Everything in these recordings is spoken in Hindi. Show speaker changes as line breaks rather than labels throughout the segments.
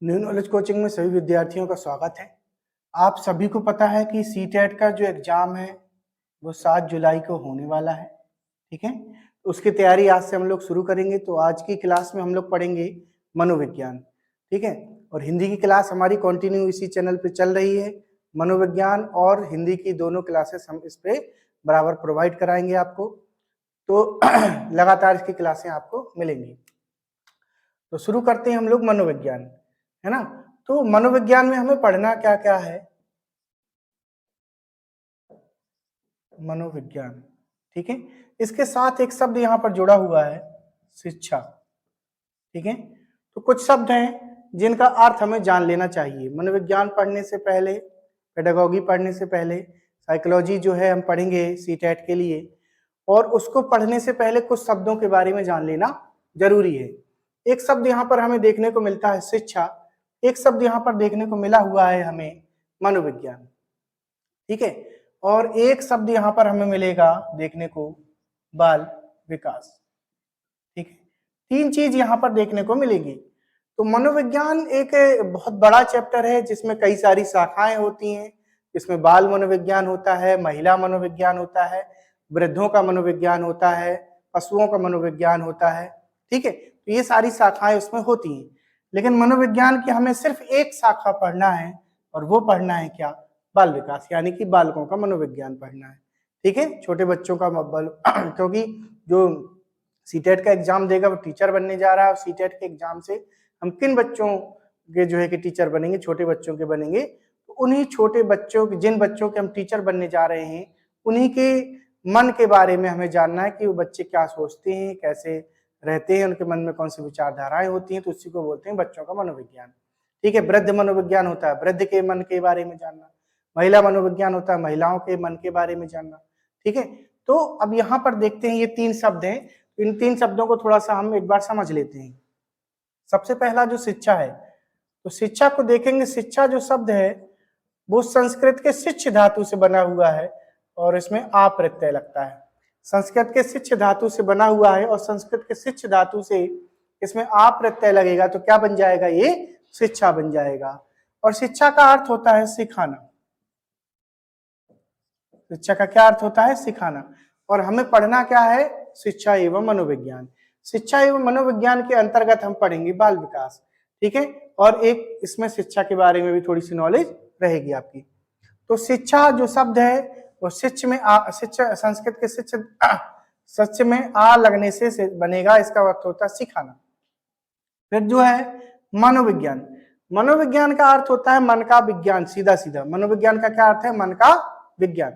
न्यू नॉलेज कोचिंग में सभी विद्यार्थियों का स्वागत है। आप सभी को पता है कि सीटेट का जो एग्जाम है वो 7 जुलाई को होने वाला है। ठीक है, उसकी तैयारी आज से हम लोग शुरू करेंगे। तो आज की क्लास में हम लोग पढ़ेंगे मनोविज्ञान। ठीक है, और हिंदी की क्लास हमारी कंटिन्यू इसी चैनल पे चल रही है। मनोविज्ञान और हिंदी की दोनों क्लासेस हम इस पे बराबर प्रोवाइड कराएंगे आपको। तो लगातार इसकी क्लासें आपको मिलेंगी। तो शुरू करते हैं हम लोग मनोविज्ञान, है ना। तो मनोविज्ञान में हमें पढ़ना क्या क्या है। मनोविज्ञान, ठीक है, इसके साथ एक शब्द यहाँ पर जुड़ा हुआ है, शिक्षा। ठीक है, तो कुछ शब्द हैं जिनका अर्थ हमें जान लेना चाहिए। मनोविज्ञान पढ़ने से पहले, पेडागोगी पढ़ने से पहले, साइकोलॉजी जो है हम पढ़ेंगे सीटेट के लिए, और उसको पढ़ने से पहले कुछ शब्दों के बारे में जान लेना जरूरी है। एक शब्द यहाँ पर हमें देखने को मिलता है शिक्षा, एक शब्द यहाँ पर देखने को मिला हुआ है हमें मनोविज्ञान। ठीक है, और एक शब्द यहाँ पर हमें मिलेगा देखने को बाल विकास। ठीक है, तीन चीज यहाँ पर देखने को मिलेगी। तो मनोविज्ञान एक बहुत बड़ा चैप्टर है जिसमें कई सारी शाखाएं होती हैं। इसमें बाल मनोविज्ञान होता है, महिला मनोविज्ञान होता है, वृद्धों का मनोविज्ञान होता है, पशुओं का मनोविज्ञान होता है। ठीक है, तो ये सारी शाखाएं उसमें होती हैं। लेकिन मनोविज्ञान की हमें सिर्फ एक शाखा पढ़ना है, और वो पढ़ना है क्या? बाल विकास, यानी कि बालकों का मनोविज्ञान पढ़ना है। ठीक है, छोटे बच्चों का क्योंकि जो सीटेट का एग्जाम देगा वो टीचर बनने जा रहा है, और सीटेट के एग्जाम से हम किन बच्चों के जो है कि टीचर बनेंगे? छोटे बच्चों के बनेंगे। तो उन्हीं छोटे बच्चों के, जिन बच्चों के हम टीचर बनने जा रहे हैं, उन्हीं के मन के बारे में हमें जानना है कि वो बच्चे क्या सोचते हैं, कैसे रहते हैं, उनके मन में कौन सी विचारधाराएं होती हैं। तो उसी को बोलते हैं बच्चों का मनोविज्ञान। ठीक है, वृद्ध मनोविज्ञान होता है वृद्ध के मन के बारे में जानना, महिला मनोविज्ञान होता है महिलाओं के मन के बारे में जानना। ठीक है, तो अब यहाँ पर देखते हैं ये तीन शब्द हैं। इन तीन शब्दों को थोड़ा सा हम एक बार समझ लेते हैं। सबसे पहला जो शिक्षा है, तो शिक्षा को देखेंगे। शिक्षा जो शब्द है वो संस्कृत के शिक्ष धातु से बना हुआ है, और इसमें आ प्रत्यय लगता है। संस्कृत के शिक्ष धातु से बना हुआ है, और संस्कृत के शिक्ष धातु से इसमें आ प्रत्यय लगेगा तो क्या बन जाएगा? ये शिक्षा बन जाएगा। और शिक्षा का अर्थ होता है सिखाना। शिक्षा का क्या अर्थ होता है? सिखाना। और हमें पढ़ना क्या है? शिक्षा एवं मनोविज्ञान। शिक्षा एवं मनोविज्ञान के अंतर्गत हम पढ़ेंगे बाल विकास। ठीक है, और एक इसमें शिक्षा के बारे में भी थोड़ी सी नॉलेज रहेगी आपकी। तो शिक्षा जो शब्द है वो शिक्षा में आ, शिक्षा संस्कृत के शिक्षा में आ लगने से बनेगा। इसका अर्थ होता है सिखाना। फिर जो है मनोविज्ञान। मनोविज्ञान का अर्थ होता है मन का विज्ञान। सीधा सीधा मनोविज्ञान का क्या अर्थ है? मन का विज्ञान।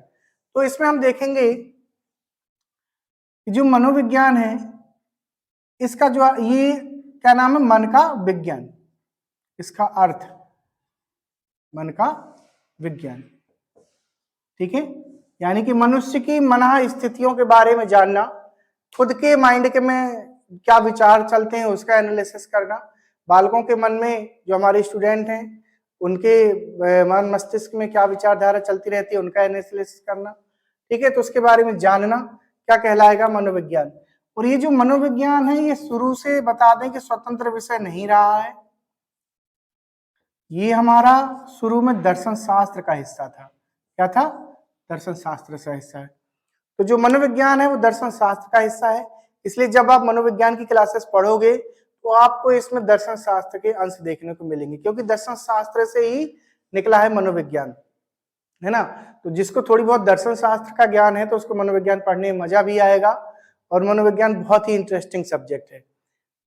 तो इसमें हम देखेंगे जो मनोविज्ञान है इसका जो ये क्या नाम है? मन का विज्ञान। इसका अर्थ मन का विज्ञान। ठीक है, यानी कि मनुष्य की मन स्थितियों के बारे में जानना, खुद के माइंड के में क्या विचार चलते हैं उसका एनालिसिस करना, बालकों के मन में, जो हमारे स्टूडेंट हैं उनके मन मस्तिष्क में क्या विचारधारा चलती रहती है उनका एनालिसिस करना। ठीक है, तो उसके बारे में जानना क्या कहलाएगा? मनोविज्ञान। और ये जो मनोविज्ञान है ये शुरू से बता दें कि स्वतंत्र विषय नहीं रहा है। ये हमारा शुरू में दर्शन शास्त्र का हिस्सा था। क्या था? दर्शन शास्त्र का हिस्सा है। तो जो मनोविज्ञान है वो दर्शन शास्त्र का हिस्सा है। इसलिए जब आप मनोविज्ञान की क्लासेस पढ़ोगे तो आपको इसमें दर्शन शास्त्र के अंश देखने को मिलेंगे, क्योंकि दर्शन शास्त्र से ही निकला है मनोविज्ञान, है ना। तो जिसको थोड़ी बहुत दर्शन शास्त्र का ज्ञान है तो उसको मनोविज्ञान पढ़ने में मजा भी आएगा, और मनोविज्ञान बहुत ही इंटरेस्टिंग सब्जेक्ट है।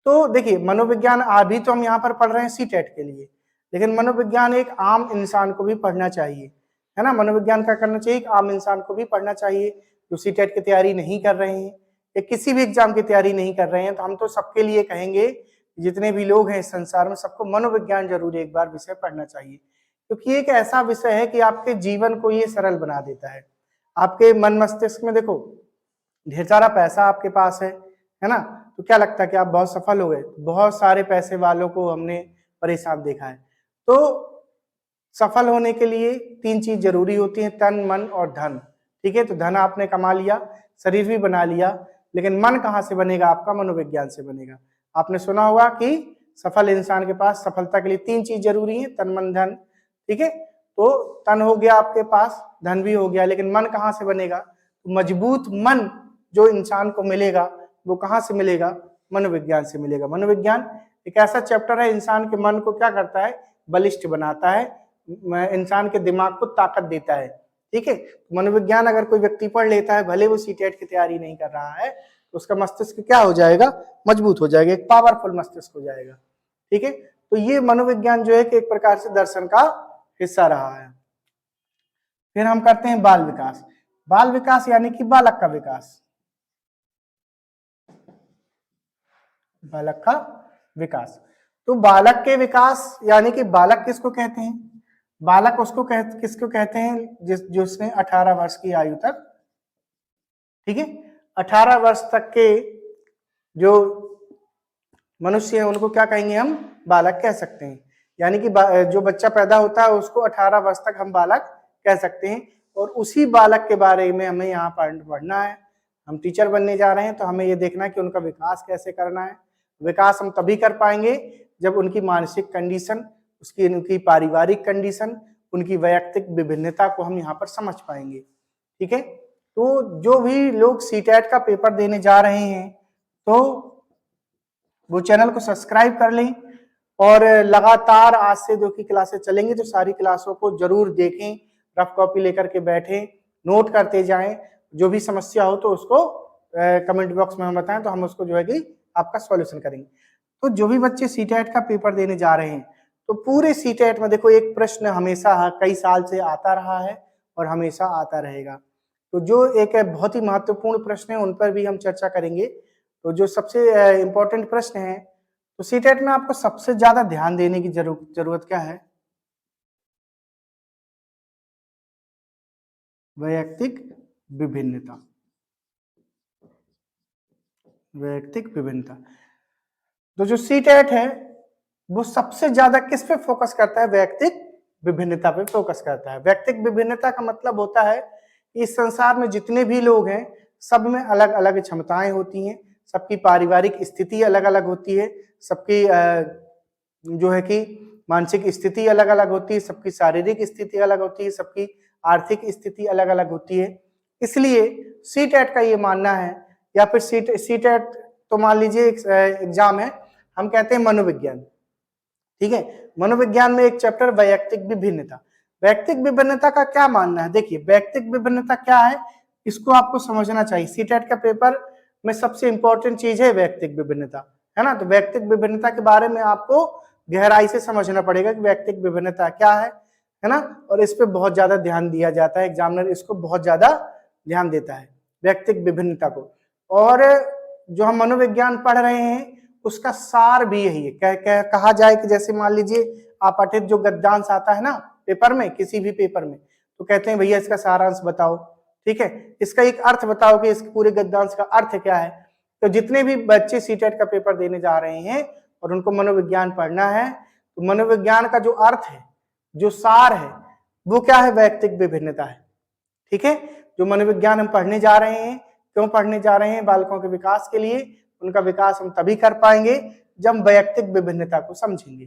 तो देखिए, मनोविज्ञान अभी तो हम यहाँ पर पढ़ रहे हैं सीटेट के लिए, लेकिन मनोविज्ञान एक आम इंसान को भी पढ़ना चाहिए, है ना। मनोविज्ञान क्या करना चाहिए? एक आम इंसान को भी पढ़ना चाहिए जो सीटेट की तैयारी नहीं कर रहे हैं या किसी भी एग्जाम की तैयारी नहीं कर रहे हैं। तो हम तो सबके लिए कहेंगे, जितने भी लोग हैं इस संसार में, सबको मनोविज्ञान जरूर एक बार विषय पढ़ना चाहिए, क्योंकि एक ऐसा विषय है कि आपके जीवन को ये सरल बना देता है। आपके मन मस्तिष्क में देखो, ढेर सारा पैसा आपके पास है ना, तो क्या लगता है कि आप बहुत सफल हो गए? बहुत सारे पैसे वालों को हमने परेशान देखा है। तो सफल होने के लिए तीन चीज जरूरी होती है, तन, मन और धन। ठीक है, तो धन आपने कमा लिया, शरीर भी बना लिया, लेकिन मन कहाँ से बनेगा आपका? मनोविज्ञान से बनेगा। आपने सुना होगा कि सफल इंसान के पास सफलता के लिए 3 चीज जरूरी है, तन मन धन। ठीक है, तो तन हो गया आपके पास, धन भी हो गया, लेकिन मन कहाँ से बनेगा? तो मजबूत मन जो इंसान को मिलेगा वो कहाँ से मिलेगा? मनोविज्ञान से मिलेगा। मनोविज्ञान एक ऐसा चैप्टर है, इंसान के मन को क्या करता है? बलिष्ठ बनाता है, इंसान के दिमाग को ताकत देता है। ठीक है, मनोविज्ञान अगर कोई व्यक्ति पढ़ लेता है, भले वो सीटेट की तैयारी नहीं कर रहा है, तो उसका मस्तिष्क क्या हो जाएगा? मजबूत हो जाएगा, एक पावरफुल मस्तिष्क हो जाएगा। ठीक है, तो ये मनोविज्ञान जो है कि एक प्रकार से दर्शन का हिस्सा रहा है। फिर हम करते हैं बाल विकास। बाल विकास यानी कि बालक का विकास। बालक का विकास, तो बालक के विकास यानी कि बालक किसको कहते हैं? बालक उसको किसको कहते हैं? जिसने 18 वर्ष की आयु तक, ठीक है, 18 वर्ष तक के जो मनुष्य है उनको क्या कहेंगे? हम बालक कह सकते हैं। यानी कि जो बच्चा पैदा होता है उसको 18 वर्ष तक हम बालक कह सकते हैं। और उसी बालक के बारे में हमें यहाँ पढ़ना है। हम टीचर बनने जा रहे हैं तो हमें ये देखना है कि उनका विकास कैसे करना है। विकास हम तभी कर पाएंगे जब उनकी मानसिक कंडीशन, उनकी पारिवारिक कंडीशन, उनकी वैयक्तिक विभिन्नता को हम यहाँ पर समझ पाएंगे। ठीक है, तो जो भी लोग सीटेट का पेपर देने जा रहे हैं तो वो चैनल को सब्सक्राइब कर लें और लगातार आज से जो की क्लासेस चलेंगी तो सारी क्लासों को जरूर देखें, रफ कॉपी लेकर के बैठें, नोट करते जाएं। जो भी समस्या हो तो उसको कमेंट बॉक्स में हम बताएं तो हम उसको जो है कि आपका सॉल्यूशन करेंगे। तो जो भी बच्चे सीटेट का पेपर देने जा रहे हैं तो पूरे सीटेट में देखो एक प्रश्न हमेशा कई साल से आता रहा है और हमेशा आता रहेगा। तो जो एक बहुत ही महत्वपूर्ण प्रश्न है उन पर भी हम चर्चा करेंगे। तो जो सबसे इंपॉर्टेंट प्रश्न है, तो सीटेट में आपको सबसे ज्यादा ध्यान देने की जरूरत क्या है? वैयक्तिक विभिन्नता। वैयक्तिक विभिन्नता, तो जो सीटेट है वो सबसे ज्यादा किस पे फोकस करता है? वैयक्तिक विभिन्नता पे फोकस करता है। वैयक्तिक विभिन्नता का मतलब होता है कि इस संसार में जितने भी लोग हैं सब में अलग अलग क्षमताएं होती हैं, सबकी पारिवारिक स्थिति अलग अलग होती है, सबकी जो है कि मानसिक स्थिति अलग अलग होती है, सबकी शारीरिक स्थिति अलग होती है, सबकी आर्थिक स्थिति अलग अलग होती है। इसलिए सीटेट का ये मानना है, या फिर सीटेट तो मान लीजिए एग्जाम है, हम कहते हैं मनोविज्ञान। ठीक है, मनोविज्ञान में एक चैप्टर वैयक्तिक विभिन्नता। वैयक्तिक विभिन्नता का क्या मानना है? देखिए वैयक्तिक विभिन्नता क्या है इसको आपको समझना चाहिए। सीटेट का पेपर में सबसे इंपॉर्टेंट चीज है वैयक्तिक विभिन्नता, है ना। तो वैयक्तिक विभिन्नता के बारे में आपको गहराई से समझना पड़ेगा कि वैयक्तिक विभिन्नता क्या है ना। और इस पे बहुत ज्यादा ध्यान दिया जाता है, एग्जामिनर इसको बहुत ज्यादा ध्यान देता है वैयक्तिक विभिन्नता को। और जो हम मनोविज्ञान पढ़ रहे हैं उसका सार भी यही है। कहा जाए कि जैसे मान लीजिए अपठित जो गद्यांश आता है ना पेपर में, किसी भी पेपर में, तो कहते हैं भैया इसका सारांश बताओ। ठीक है, इसका एक अर्थ बताओ कि इस पूरे गद्यांश का अर्थ क्या है। तो जितने भी बच्चे सीटेट का पेपर देने जा रहे हैं और उनको मनोविज्ञान पढ़ना है, तो मनोविज्ञान का जो अर्थ है, जो सार है, वो क्या है? वैयक्तिक विभिन्नता है। ठीक है, जो मनोविज्ञान हम पढ़ने जा रहे हैं, क्यों पढ़ने जा रहे हैं? बालकों के विकास के लिए। उनका विकास हम तभी कर पाएंगे जब वैयक्तिक विभिन्नता को समझेंगे।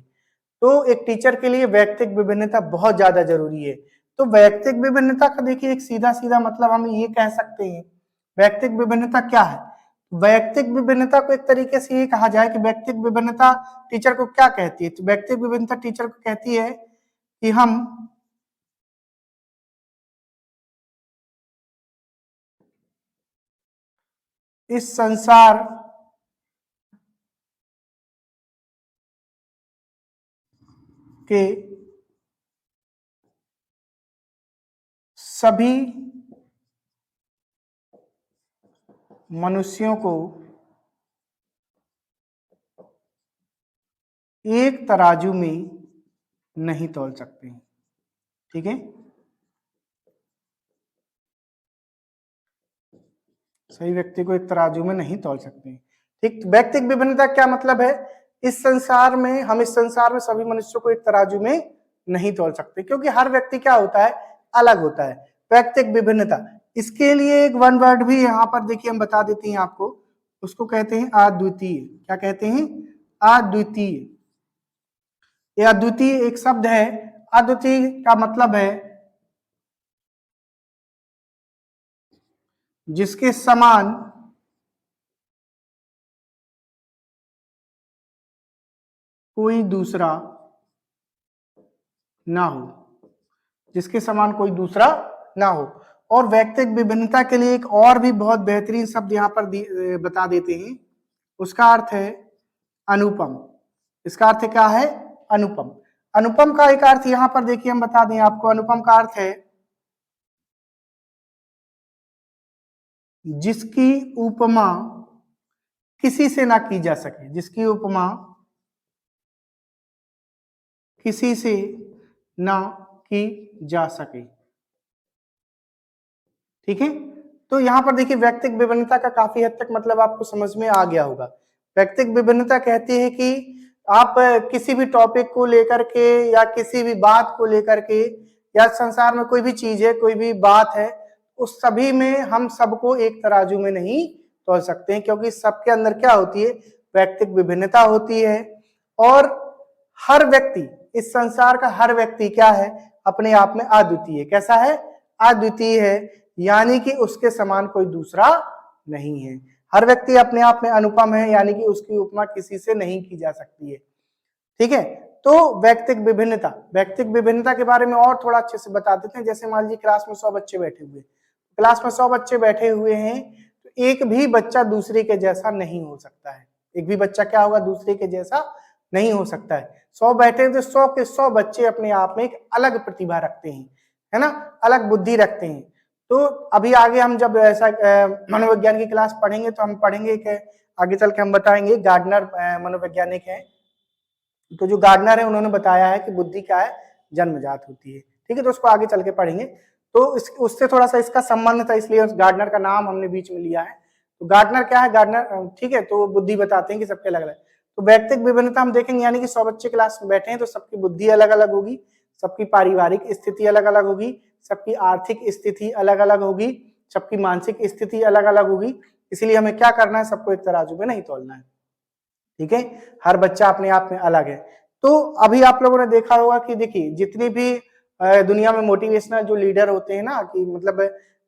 तो एक टीचर के लिए वैयक्तिक विभिन्नता बहुत ज्यादा जरूरी है। तो वैयक्तिक विभिन्नता का देखिए एक सीधा सीधा मतलब हम ये कह सकते हैं, वैयक्तिक विभिन्नता क्या है? वैयक्तिक विभिन्नता को एक तरीके से ये कहा जाए कि वैयक्तिक विभिन्नता टीचर को क्या कहती है? तो वैयक्तिक विभिन्नता टीचर को कहती है कि हम इस संसार के सभी मनुष्यों को एक तराजू में नहीं तौल सकते। ठीक है, सही व्यक्ति को एक तराजू में नहीं तौल सकते। ठीक, वैयक्तिक विभिन्नता क्या मतलब है? इस संसार में, हम इस संसार में सभी मनुष्यों को एक तराजू में नहीं तौल सकते, क्योंकि हर व्यक्ति क्या होता है? अलग होता है। वैयक्तिक विभिन्नता, इसके लिए एक वन वर्ड भी यहाँ पर देखिए हम बता देते हैं आपको, उसको कहते हैं अद्वितीय। क्या कहते हैं? अद्वितीय। ये अद्वितीय एक शब्द है। अद्वितीय का मतलब है जिसके समान कोई दूसरा ना हो, जिसके समान कोई दूसरा ना हो। और वैयक्तिक विभिन्नता के लिए एक और भी बहुत बेहतरीन शब्द यहाँ पर बता देते हैं, उसका अर्थ है अनुपम। इसका अर्थ क्या है? अनुपम। अनुपम का एक अर्थ यहाँ पर देखिए हम बता दें आपको, अनुपम का अर्थ है जिसकी उपमा किसी से ना की जा सके, जिसकी उपमा किसी से ना की जा सके। ठीक है, तो यहां पर देखिए वैयक्तिक विभिन्नता का काफी हद तक मतलब आपको समझ में आ गया होगा। वैयक्तिक विभिन्नता कहती है कि आप किसी भी टॉपिक को लेकर के या किसी भी बात को लेकर के या संसार में कोई भी चीज है, कोई भी बात है, उस सभी में हम सबको एक तराजू में नहीं तोल सकते हैं, क्योंकि सबके अंदर क्या होती है? वैयक्तिक विभिन्नता होती है। और हर व्यक्ति, इस संसार का हर व्यक्ति क्या है? अपने आप में अद्वितीय। कैसा है? अद्वितीय है, यानी कि उसके समान कोई दूसरा नहीं है। हर व्यक्ति अपने आप में अनुपम है, यानी कि उसकी उपमा किसी से नहीं की जा सकती है। ठीक है, तो वैयक्तिक विभिन्नता, वैयक्तिक विभिन्नता के बारे में और थोड़ा अच्छे से बता देते हैं। जैसे मान लीजिए क्लास में 100 बच्चे बैठे हुए, क्लास में 100 बच्चे बैठे हुए हैं, तो एक भी बच्चा दूसरे के जैसा नहीं हो सकता है। एक भी बच्चा क्या होगा? दूसरे के जैसा नहीं हो सकता है। 100 बैठे हैं तो 100 के 100 बच्चे अपने आप में एक अलग प्रतिभा रखते हैं, है ना, अलग बुद्धि रखते हैं। तो अभी आगे हम जब ऐसा मनोविज्ञान की क्लास पढ़ेंगे तो हम पढ़ेंगे कि आगे चल के हम बताएंगे, गार्डनर मनोवैज्ञानिक है, तो जो गार्डनर है उन्होंने बताया है कि बुद्धि क्या है? जन्मजात होती है। ठीक है, तो उसको आगे चल के पढ़ेंगे। तो उससे थोड़ा सा इसका संबंध था, इसलिए उस गार्डनर का नाम हमने बीच में लिया है। तो गार्डनर क्या है? गार्डनर, ठीक है, तो बुद्धि बताते हैं कि सबके अलग अलग। तो वैयक्तिक विभिन्नता हम देखेंगे, यानी कि 100 बच्चे क्लास में बैठे हैं तो सबकी बुद्धि अलग अलग होगी, सबकी पारिवारिक स्थिति अलग अलग होगी, सबकी आर्थिक स्थिति अलग अलग होगी, सबकी मानसिक स्थिति अलग अलग होगी। इसलिए हमें क्या करना है? सबको एक तराजू में नहीं तोलना है। ठीक है, हर बच्चा अपने आप में अलग है। तो अभी आप लोगों ने देखा होगा कि देखिए जितनी भी दुनिया में मोटिवेशनल जो लीडर होते हैं ना, कि मतलब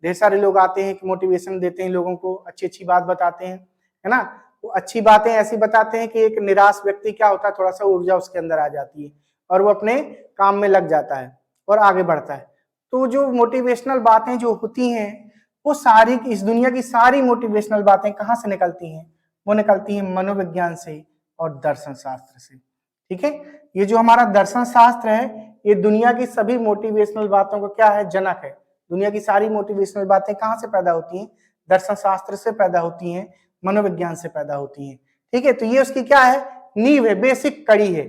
ढेर सारे लोग आते हैं कि मोटिवेशन देते हैं, लोगों को अच्छी अच्छी बात बताते हैं, है ना। वो अच्छी बातें ऐसी बताते हैं कि एक निराश व्यक्ति क्या होता है, थोड़ा सा ऊर्जा उसके अंदर आ जाती है और वो अपने काम में लग जाता है और आगे बढ़ता है। तो जो मोटिवेशनल बातें जो होती हैं, वो सारी, इस दुनिया की सारी मोटिवेशनल बातें कहाँ से निकलती हैं? वो निकलती है मनोविज्ञान से और दर्शन शास्त्र से। ठीक है, ये जो हमारा दर्शन शास्त्र है, ये दुनिया की सभी मोटिवेशनल बातों का क्या है? जनक है। दुनिया की सारी मोटिवेशनल बातें कहाँ से पैदा होती हैं? दर्शन शास्त्र से पैदा होती हैं, मनोविज्ञान से पैदा होती हैं। ठीक है, तो ये उसकी क्या है? नींव है, बेसिक कड़ी है।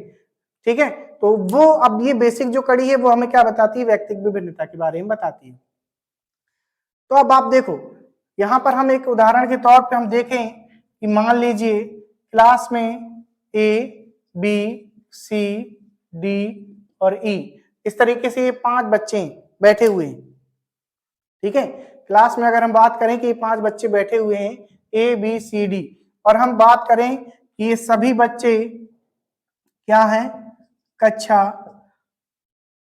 ठीक है, तो वो अब ये बेसिक जो कड़ी है वो हमें क्या बताती है? वैयक्तिक विभिन्नता के बारे में बताती है। तो अब आप देखो, यहां पर हम एक उदाहरण के तौर पे हम देखें कि मान लीजिए क्लास में ए, बी, सी, डी और ई, इस तरीके से ये 5 बच्चे बैठे हुए हैं। ठीक है, क्लास में अगर हम बात करें कि ये 5 बच्चे बैठे हुए हैं, ए, बी, सी, डी, और हम बात करें कि ये सभी बच्चे क्या हैं? कक्षा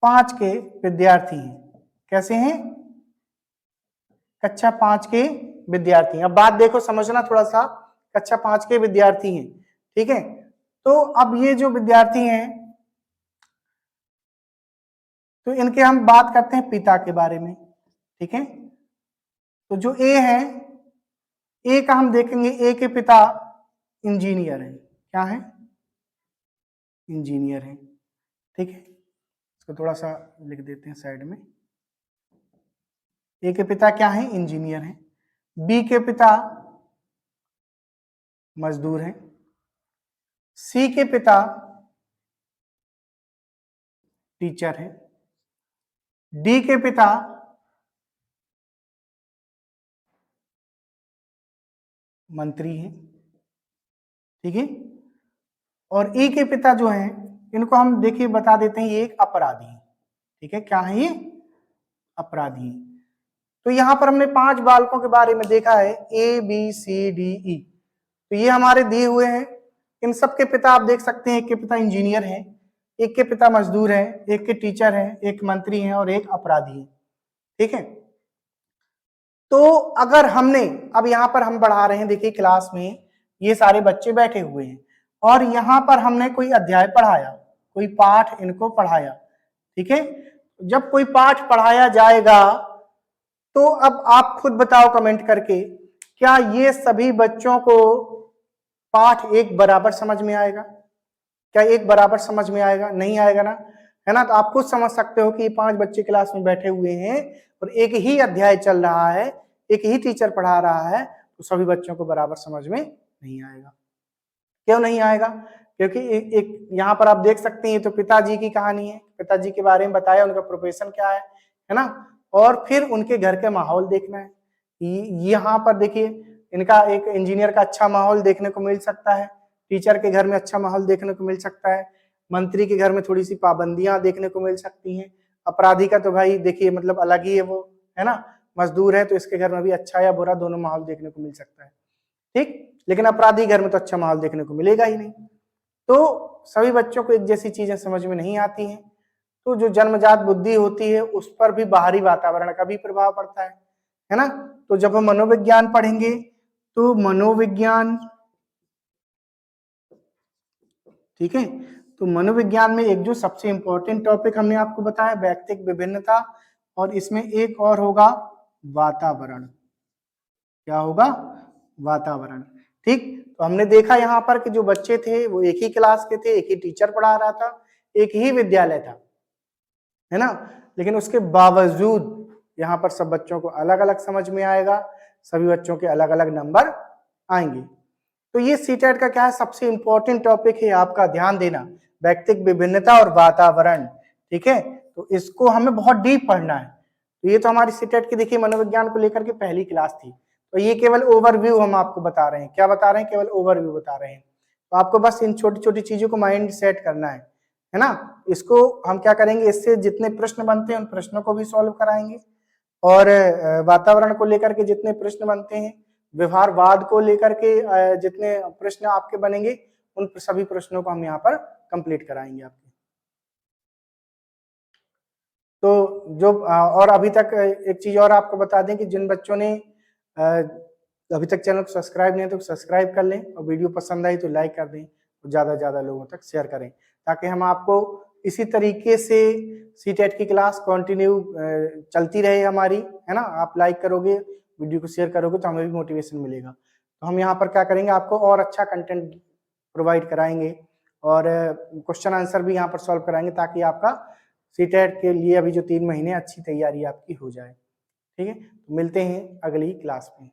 5 के विद्यार्थी हैं। कैसे हैं? कक्षा 5 के विद्यार्थी। अब बात देखो, समझना थोड़ा सा, कक्षा 5 के विद्यार्थी हैं। ठीक है, तो अब ये जो विद्यार्थी हैं, तो इनके हम बात करते हैं पिता के बारे में। ठीक है, तो जो ए है, ए का हम देखेंगे, ए के पिता इंजीनियर हैं। क्या है? इंजीनियर हैं। ठीक है, इसको थोड़ा सा लिख देते हैं साइड में। ए के पिता क्या है? इंजीनियर हैं। बी के पिता मजदूर हैं। सी के पिता टीचर हैं। डी के पिता मंत्री हैं। ठीक है, और ई के पिता जो हैं, इनको हम देखिए बता देते हैं, ये एक अपराधी है। ठीक है, क्या है ये? अपराधी। तो यहां पर हमने 5 बालकों के बारे में देखा है, ए, बी, सी, डी, ई। तो ये हमारे दिए हुए हैं। इन सब के पिता आप देख सकते हैं, एक के पिता इंजीनियर हैं, एक के पिता मजदूर हैं, एक के टीचर हैं, एक मंत्री हैं और एक अपराधी है। ठीक है, तो अगर हमने, अब यहाँ पर हम पढ़ा रहे हैं, देखिए क्लास में ये सारे बच्चे बैठे हुए हैं और यहाँ पर हमने कोई अध्याय पढ़ाया, कोई पाठ इनको पढ़ाया। ठीक है, जब कोई पाठ पढ़ाया जाएगा तो अब आप खुद बताओ कमेंट करके, क्या ये सभी बच्चों को पाठ एक बराबर समझ में आएगा? क्या एक बराबर समझ में आएगा? नहीं आएगा ना, है ना। तो आप खुद समझ सकते हो कि 5 बच्चे क्लास में बैठे हुए हैं और एक ही अध्याय चल रहा है, एक ही टीचर पढ़ा रहा है, तो सभी बच्चों को बराबर समझ में नहीं आएगा। क्यों नहीं आएगा? क्योंकि एक यहाँ पर आप देख सकते हैं, तो पिताजी की कहानी है, पिताजी के बारे में बताया, उनका प्रोफेशन क्या है ना, और फिर उनके घर का माहौल देखना है। यहाँ पर देखिए, इनका एक इंजीनियर का अच्छा माहौल देखने को मिल सकता है, टीचर के घर में अच्छा माहौल देखने को मिल सकता है, मंत्री के घर में थोड़ी सी पाबंदियां देखने को मिल सकती हैं, अपराधी का तो भाई देखिए मतलब अलग ही है वो, है ना, मजदूर है तो इसके घर में भी अच्छा या बुरा दोनों माहौल देखने को मिल सकता है। ठीक, लेकिन अपराधी घर में तो अच्छा माहौल देखने को मिलेगा ही नहीं। तो सभी बच्चों को एक जैसी चीजें समझ में नहीं आती हैं, तो जो जन्मजात बुद्धि होती है उस पर भी बाहरी वातावरण का भी प्रभाव पड़ता है ना। तो जब हम मनोविज्ञान पढ़ेंगे तो मनोविज्ञान, ठीक है, तो मनोविज्ञान में एक जो सबसे इंपॉर्टेंट टॉपिक हमने आपको बताया व्यक्तिक विभिन्नता, और इसमें एक और होगा वातावरण। क्या होगा? वातावरण। ठीक, तो हमने देखा यहाँ पर कि जो बच्चे थे वो एक ही क्लास के थे, एक ही टीचर पढ़ा रहा था, एक ही विद्यालय था, है ना, लेकिन उसके बावजूद यहाँ पर सब बच्चों को अलग अलग समझ में आएगा, सभी बच्चों के अलग अलग नंबर आएंगे। तो ये सीटेट का क्या है, सबसे इंपॉर्टेंट टॉपिक है, आपका ध्यान देना, व्यक्तिक विभिन्नता और वातावरण। ठीक है, तो इसको हमें बहुत डीप पढ़ना है। तो ये तो हमारी सीटेट की देखिए मनोविज्ञान को लेकर के पहली क्लास थी, तो ये केवल ओवरव्यू हम आपको बता रहे हैं। क्या बता रहे हैं? केवल ओवरव्यू बता रहे हैं। तो आपको बस इन छोटी छोटी चीजों को माइंड सेट करना है ना। इसको हम क्या करेंगे, इससे जितने प्रश्न बनते हैं उन प्रश्नों को भी सॉल्व कराएंगे, और वातावरण को लेकर के जितने प्रश्न बनते हैं, व्यवहारवाद को लेकर के जितने प्रश्न आपके बनेंगे, उन सभी प्रश्नों को हम यहाँ पर कंप्लीट कराएंगे आपके। तो जो और अभी तक एक चीज और आपको बता दें कि जिन बच्चों ने अभी तक चैनल को सब्सक्राइब नहीं तो सब्सक्राइब कर लें, और वीडियो पसंद आई तो लाइक कर दें, और ज्यादा से ज्यादा लोगों तक शेयर करें, ताकि हम आपको इसी तरीके से सीटेट की क्लास कंटिन्यू चलती रहे हमारी, है ना। आप लाइक करोगे, वीडियो को शेयर करोगे तो हमें भी मोटिवेशन मिलेगा। तो हम यहाँ पर क्या करेंगे, आपको और अच्छा कंटेंट प्रोवाइड कराएंगे, और क्वेश्चन आंसर भी यहाँ पर सॉल्व कराएंगे, ताकि आपका सीटेट के लिए अभी जो 3 महीने अच्छी तैयारी आपकी हो जाए। ठीक है, तो मिलते हैं अगली क्लास में।